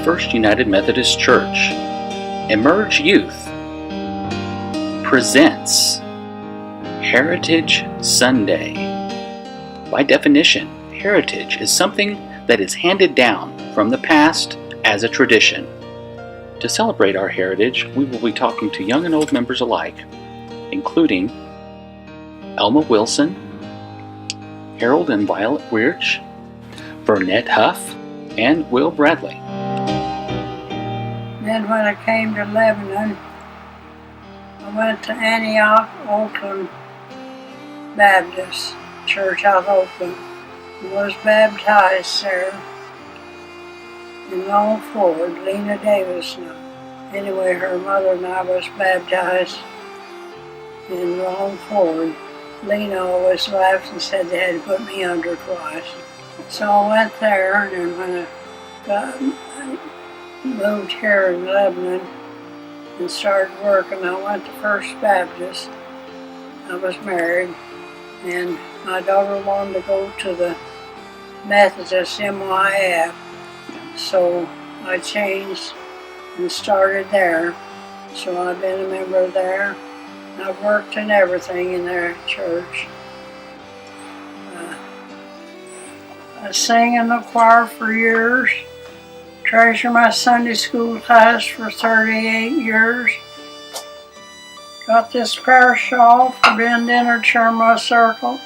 First United Methodist Church, Emerge Youth presents Heritage Sunday. By definition, heritage is something that is handed down from the past as a tradition. To celebrate our heritage, we will be talking to young and old members alike, including Alma Wilson, Harold and Violet Weirich, Vernette Hough, and Wilur Bradley. Then when I came to Lebanon, I went to Antioch, Oakland Baptist Church out of Oakland, and was baptized there in Long Ford. Lena Davis. Anyway, her mother and I was baptized in Long Ford. Lena always laughed and said they had to put me under twice. So I went there, and when I moved here in Lebanon and started working, I went to First Baptist. I was married, and my daughter wanted to go to the Methodist MYF, so I changed and started there. So I've been a member there. I've worked in everything in their church. I sang in the choir for years. Treasured my Sunday school class for 38 years. Got this prayer shawl for being dinner chair in my circle.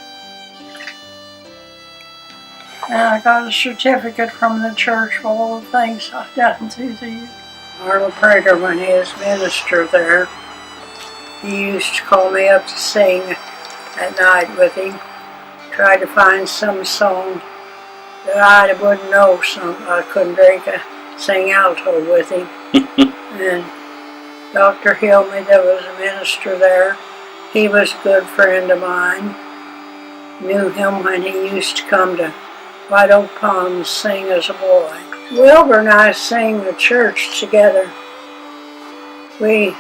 And I got a certificate from the church for all the things I've done through the years. Arnold Prater, when he was minister there, he used to call me up to sing at night with him. Try to find some song that I wouldn't know. I couldn't sing alto with him. And Dr. Hilmy, that was a minister there, he was a good friend of mine. Knew him when he used to come to White Oak Pond sing as a boy. Wilbur and I sang the church together. He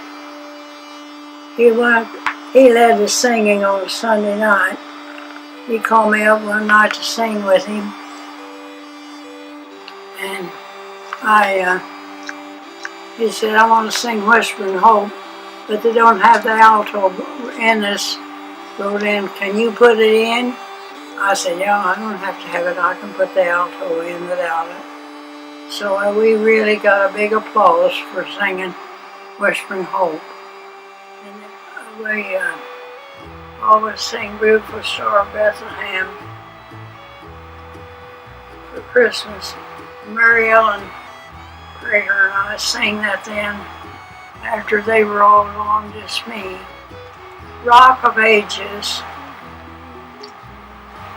led the singing on Sunday night. He called me up one night to sing with him. And he said, I want to sing Whispering Hope, but they don't have the alto in this wrote in. Can you put it in? I said, yeah, I don't have to have it. I can put the alto in without it. So we really got a big applause for singing Whispering Hope. And we always sing Beautiful Star of Bethlehem for Christmas. Mary Ellen Prater and I sang that then after they were all gone, just me. Rock of Ages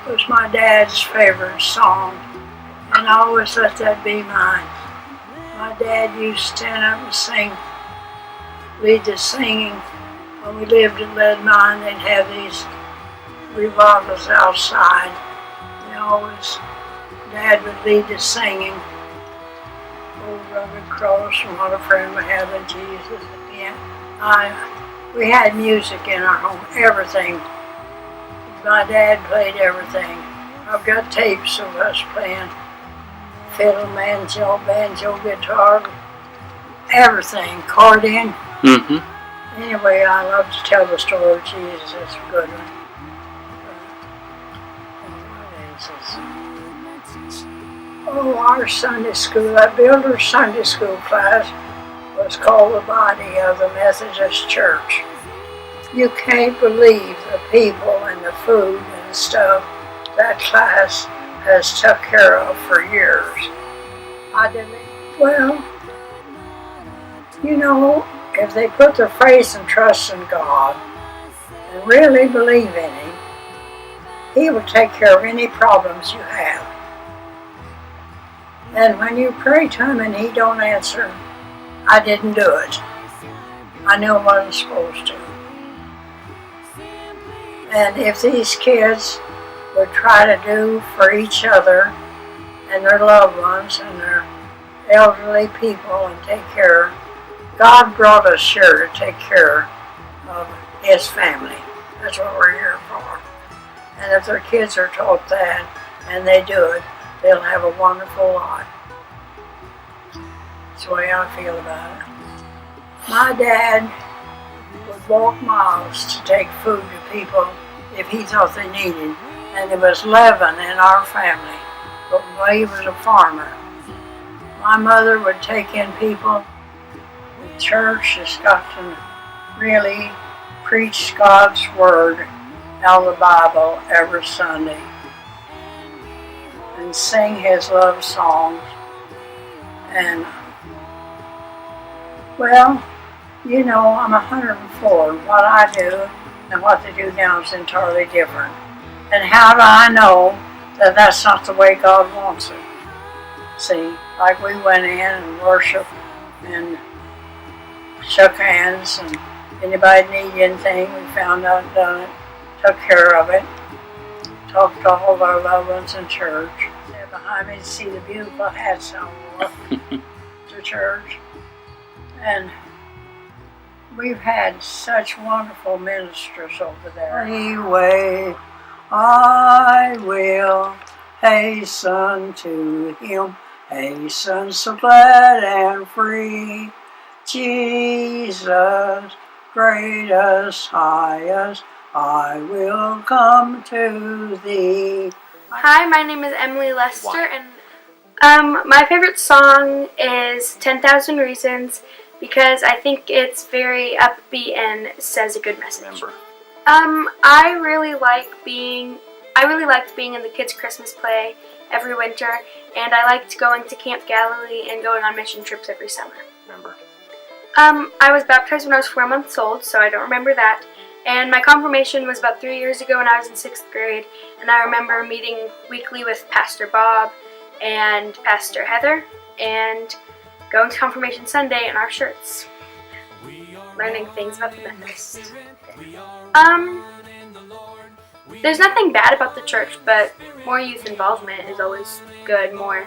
was my dad's favorite song, and I always let that be mine. My dad used to stand up and lead the singing. When we lived in Lebanon, they'd have these revivals outside. Dad would lead the singing. Old rugged cross and what a friend we have in Jesus. Yeah, we had music in our home, everything. My dad played everything. I've got tapes of us playing fiddle, banjo, guitar, everything, accordion. Anyway, I love to tell the story of Jesus. It's a good one. Our Sunday school, that Builder Sunday School class was called the Body of the Methodist Church. You can't believe the people and the food and stuff that class has took care of for years. If they put their faith and trust in God and really believe in Him, He will take care of any problems you have. And when you pray to Him and He don't answer, I didn't do it. I knew I wasn't supposed to. And if these kids would try to do for each other and their loved ones and their elderly people and take care, God brought us here to take care of His family. That's what we're here for. And if their kids are taught that and they do it, they'll have a wonderful life. That's the way I feel about it. My dad would walk miles to take food to people if he thought they needed. And there was 11 in our family, but he was a farmer. My mother would take in people. The church has got to really preach God's Word out of the Bible every Sunday and sing His love songs. And, well, you know, I'm 104. What I do and what they do now is entirely different. And how do I know that that's not the way God wants it? See, like we went in and worshiped and shook hands, and anybody need anything, we found out and done it, took care of it, talked to all of our loved ones in church. They're behind me to see the beautiful hats I wore to church. And we've had such wonderful ministers over there. Anyway, I will hasten to Him, hasten so glad and free. Jesus, greatest, highest, I will come to Thee. Hi, my name is Emily Lester, and my favorite song is 10,000 Reasons because I think it's very upbeat and says a good message. I really liked being in the kids' Christmas play every winter, and I liked going to Camp Galilee and going on mission trips every summer. I was baptized when I was 4 months old, so I don't remember that. And my confirmation was about 3 years ago when I was in 6th grade, and I remember meeting weekly with Pastor Bob and Pastor Heather, and going to Confirmation Sunday in our shirts, learning things about the Methodists. There's nothing bad about the church, but more youth involvement is always good, more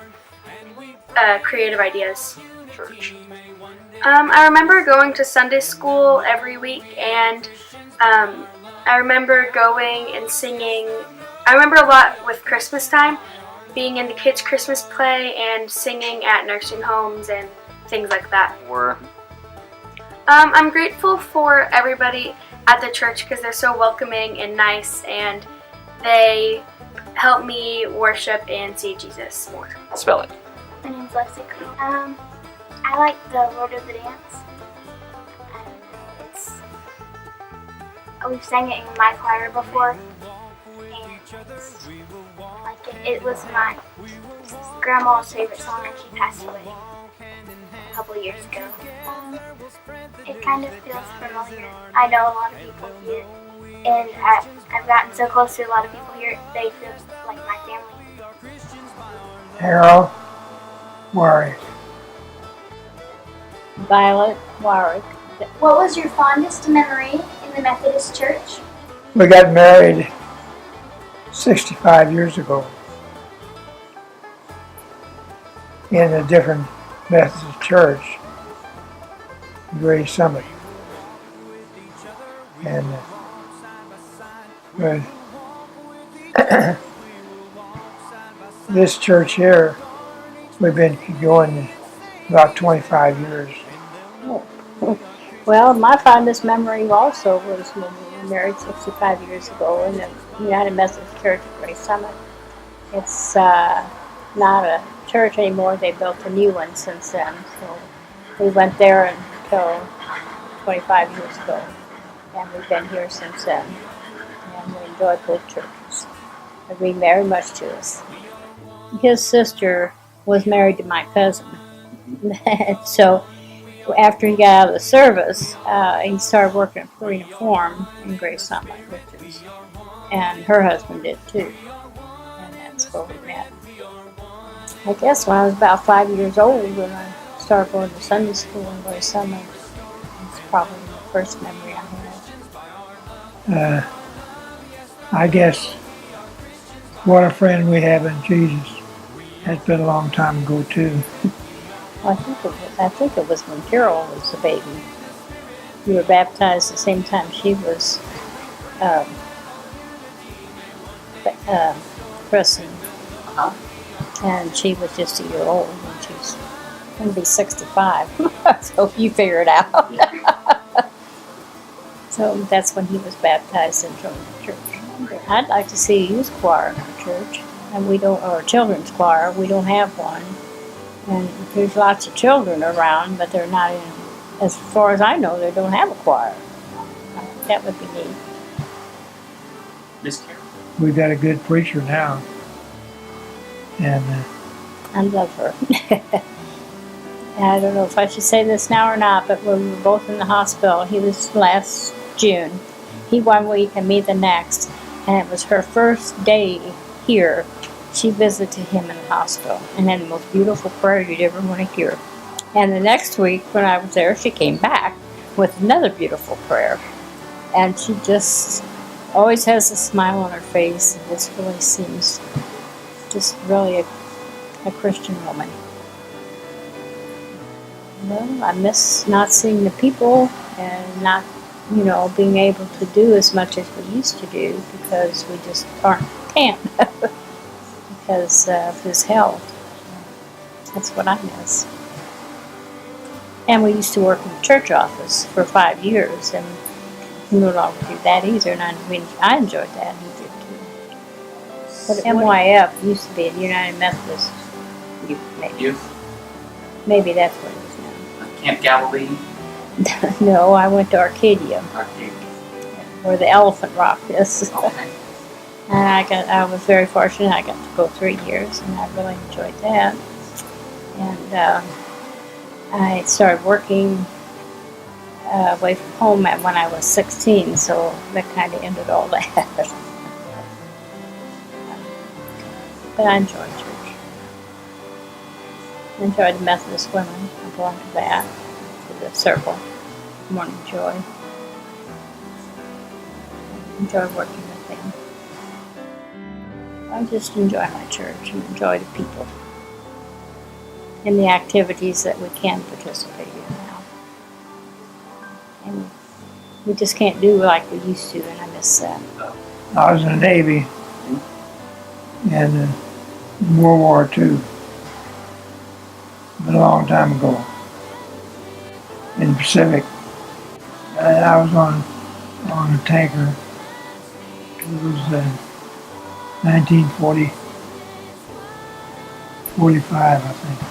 creative ideas. Church. I remember going to Sunday school every week, and I remember going and singing. I remember a lot with Christmas time, being in the kids' Christmas play and singing at nursing homes and things like that. I'm grateful for everybody at the church because they're so welcoming and nice, and they help me worship and see Jesus more. Spell it. My name's Lexi Crow. I like the Lord of the Dance. We've sang it in my choir before, and like it was my grandma's favorite song, and she passed away a couple years ago. It kind of feels familiar. I know a lot of people here, and I've gotten so close to a lot of people here, they feel like my family. Harold Weirich. Violet Weirich. What was your fondest memory in the Methodist Church? We got married 65 years ago in a different Methodist church, Gray Summit. And this church here, we've been going about 25 years. Well, my fondest memory also was when we were married 65 years ago in the United Methodist Church at Gray Summit. It's not a church anymore. They built a new one since then. So we went there until 25 years ago, and we've been here since then. And we enjoy both churches. They mean very much to us. His sister was married to my cousin. So after he got out of the service, he started working at Purina Farm in Gray Summit, and her husband did too. And that's where we met. I guess when I was about 5 years old, when I started going to Sunday school in Gray Summit, it's probably the first memory I had. I guess what a friend we have in Jesus. That's been a long time ago too. Well, I think it was when Carol was a baby. We were baptized the same time she was christened. And she was just a year old when she's I'm going to be 65. So you figure it out. So that's when he was baptized and joined the church. I'd like to see a youth choir in our church, and we don't, or a children's choir. We don't have one. And there's lots of children around, but they're not in, as far as I know, they don't have a choir. That would be neat. Miss Carol. We've got a good preacher now. And I love her. I don't know if I should say this now or not, but when we were both in the hospital, he was last June. He one week and me the next. And it was her first day here. She visited him in the hospital. And had the most beautiful prayer you'd ever want to hear. And the next week when I was there, she came back with another beautiful prayer. And she just always has a smile on her face. And this really seems just really a Christian woman. Well, I miss not seeing the people and not, being able to do as much as we used to do because we just can't because of his health. That's what I miss. And we used to work in the church office for 5 years, and we no longer do that either, and I enjoyed that either too. But MYF used to be a United Methodist Youth. Maybe that's what it is now. Camp Galilee. No, I went to Arcadia, where the Elephant Rock is. Okay. And I was very fortunate. I got to go 3 years, and I really enjoyed that. And I started working away from home when I was 16, so that kind of ended all that. But I enjoyed church. I enjoyed the Methodist women. I belonged to that, to the circle, Morning Joy. I enjoy working with them. I just enjoy my church and enjoy the people and the activities that we can participate in now. And we just can't do like we used to, and I miss that. I was in the Navy in World War II. A long time ago in the Pacific. I was on a tanker. It was 1940, 45, I think it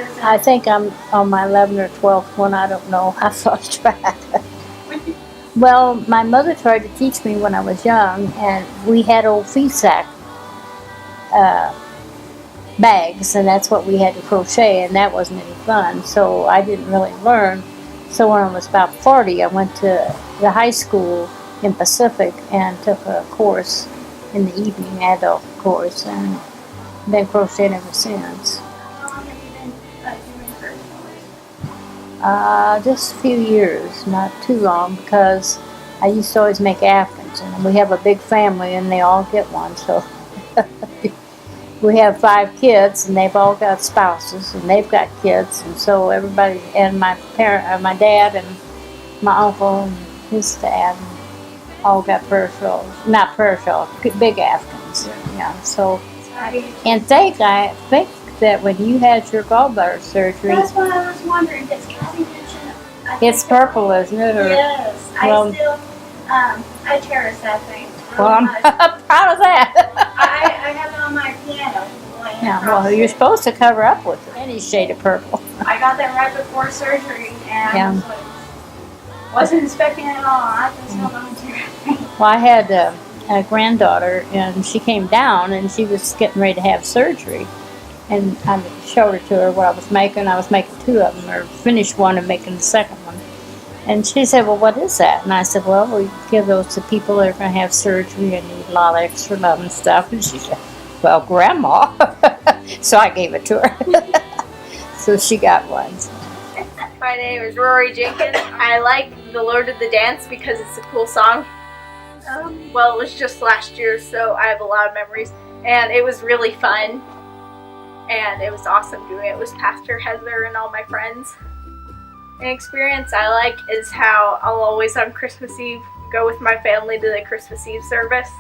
was. I think I'm on my 11th or 12th one. I don't know. I've lost track. Well, my mother tried to teach me when I was young, and we had old feed sack bags, and that's what we had to crochet, and that wasn't any fun, so I didn't really learn. So when I was about 40, I went to the high school in Pacific and took a course in the evening, adult course, and been crocheting ever since. How long have you been doing first? Just a few years, not too long, because I used to always make Afghans, and we have a big family, and they all get one, so we have 5 kids, and they've all got spouses, and they've got kids, and so everybody, and my dad, and my uncle, and his dad, all got prayer shawls, not prayer shawls, big Afghans, yeah. So, and I think that when you had your gallbladder surgery, That's what I was wondering, because Kathy mentioned it's purple, isn't it? Or, yes, well, I still, I cherish that thing. Well, I'm proud of that. I have it on my piano. Yeah, well, you're supposed to cover up with it. Any shade of purple. I got that right before surgery, and Yeah. I was like, wasn't expecting it at all. I just held on to it. Well, I had a granddaughter, and she came down, and she was getting ready to have surgery. And I showed her to her what I was making. I was making 2 of them, or finished one and making the second one. And she said, well, what is that? And I said, well, we give those to people that are going to have surgery and need a lot of extra love and stuff. And she said, well, Grandma. So I gave it to her. So she got one. My name is Rory Jenkins. I like The Lord of the Dance because it's a cool song. Well, it was just last year, so I have a lot of memories. And it was really fun. And it was awesome doing it with Pastor Heather and all my friends. An experience I like is how I'll always on Christmas Eve go with my family to the Christmas Eve service.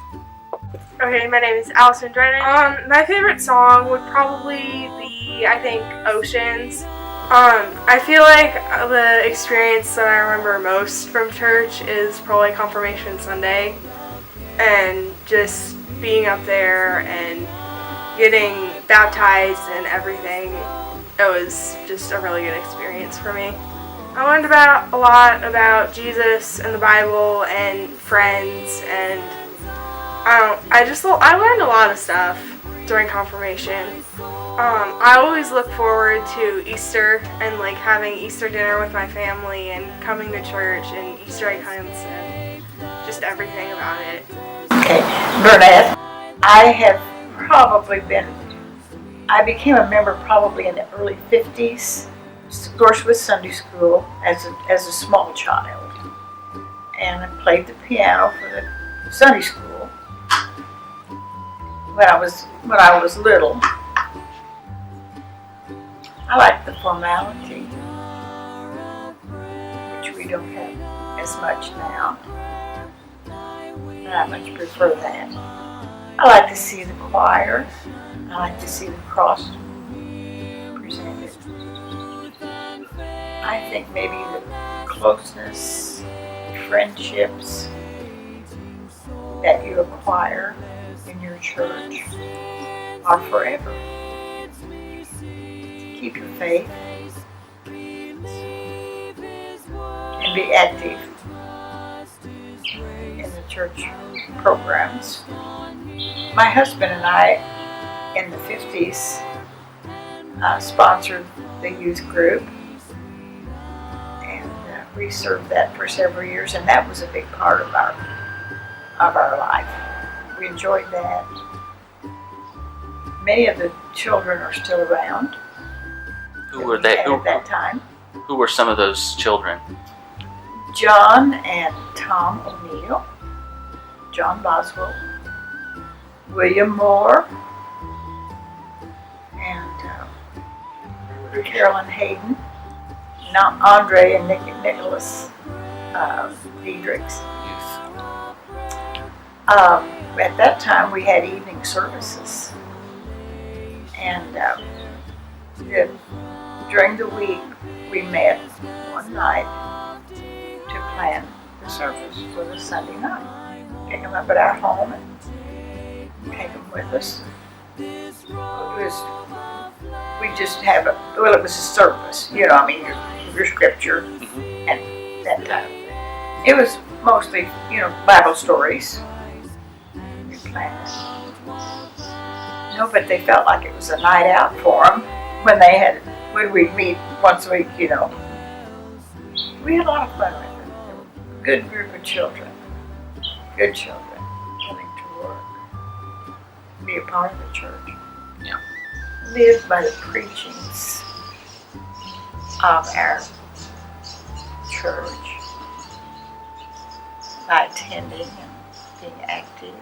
Okay, my name is Allison Drennan. My favorite song would probably be be, I think, oceans. I feel like the experience that I remember most from church is probably Confirmation Sunday, and just being up there and getting baptized and everything. It was just a really good experience for me. I learned a lot about Jesus and the Bible and friends, and I learned a lot of stuff during confirmation. I always look forward to Easter and like having Easter dinner with my family and coming to church and Easter egg hunts and just everything about it. Okay, Vernette, I became a member probably in the early 50s, of course with Sunday school as a small child. And I played the piano for the Sunday school when I was little. I liked the formality, which we don't have as much now. I much prefer that. I like to see the choir. I like to see the cross presented. I think maybe the closeness, friendships that you acquire in your church are forever. Keep your faith and be active in the church programs. My husband and I, in the 50s, sponsored the youth group, and we served that for several years, and that was a big part of our life. We enjoyed that. Many of the children are still around. Who were they? At that time? Who were some of those children? John and Tom O'Neill, John Boswell, William Moore, and Carolyn Hayden, Andre and Nicholas Diedrichs. At that time, we had evening services, and during the week, we met one night to plan the service for the Sunday night. Pick them up at our home and take them with us. It was a service, your scripture and that kind of thing. It was mostly, Bible stories. We planned it. No, but they felt like it was a night out for them when we'd meet once a week, We had a lot of fun with it. They were a good group of children. Good children coming to work. Be a part of the church. Yeah. Live by the preachings of our church by attending and being active.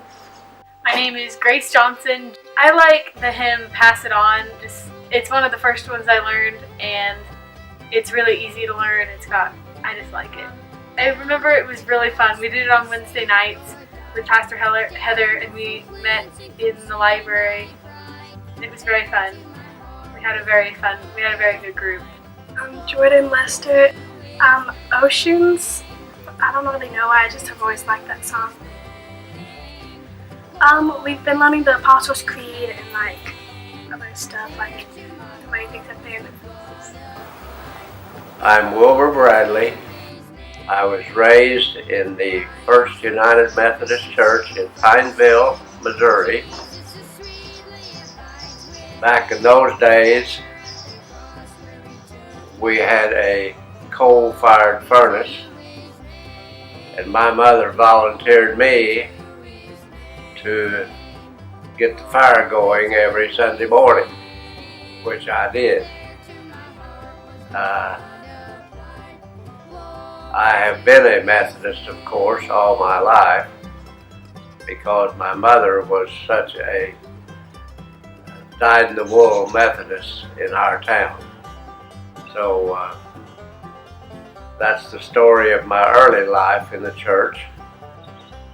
My name is Grace Johnson. I like the hymn Pass It On. It's one of the first ones I learned, and it's really easy to learn. I just like it. I remember it was really fun. We did it on Wednesday nights with Pastor Heather, and we met in the library. It was very fun. We had a very good group. Jordan Lester. Oceans. I don't really know why, I just have always liked that song. We've been learning the Apostles' Creed and other stuff, the way things have been. I'm Wilur Bradley. I was raised in the First United Methodist Church in Pineville, Missouri. Back in those days, we had a coal-fired furnace, and my mother volunteered me to get the fire going every Sunday morning, which I did. I have been a Methodist, of course, all my life, because my mother was such a dyed-in-the-wool Methodist in our town. So that's the story of my early life in the church.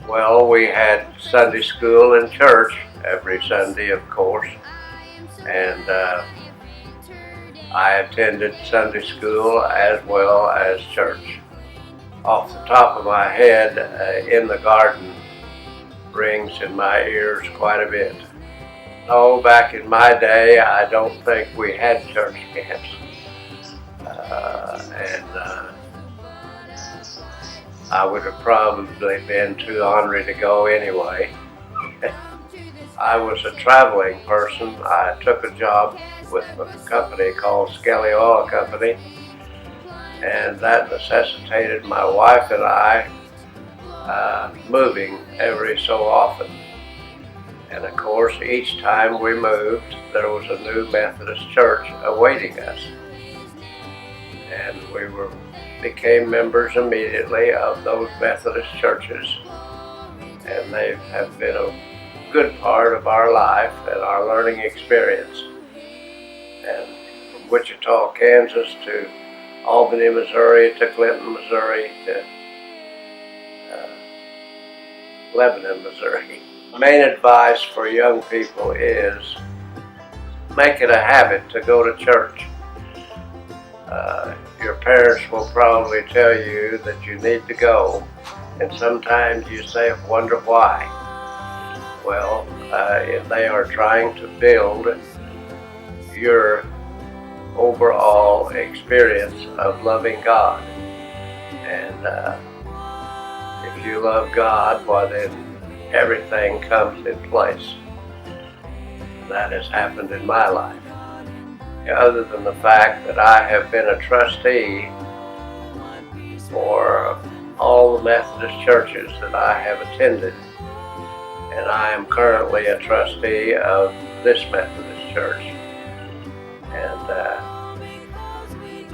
Well, we had Sunday school and church every Sunday, of course, and I attended Sunday school as well as church. Off the top of my head, in the garden rings in my ears quite a bit. Oh, back in my day, I don't think we had church camps. I would have probably been too ornery to go anyway. I was a traveling person. I took a job with a company called Skelly Oil Company, and that necessitated my wife and I moving every so often. And of course, each time we moved, there was a new Methodist church awaiting us. And we became members immediately of those Methodist churches. And they have been a good part of our life and our learning experience. And from Wichita, Kansas to Albany, Missouri, to Clinton, Missouri, to Lebanon, Missouri. The main advice for young people is make it a habit to go to church. Your parents will probably tell you that you need to go, and sometimes you say, wonder why. Well, they are trying to build your overall experience of loving God. And if you love God, well then everything comes in place. That has happened in my life. Other than the fact that I have been a trustee for all the Methodist churches that I have attended, and I am currently a trustee of this Methodist church. And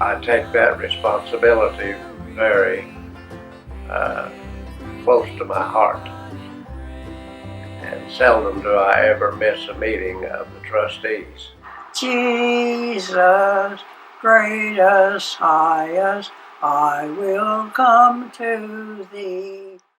I take that responsibility very close to my heart. And seldom do I ever miss a meeting of the trustees. Jesus, greatest, highest, I will come to thee.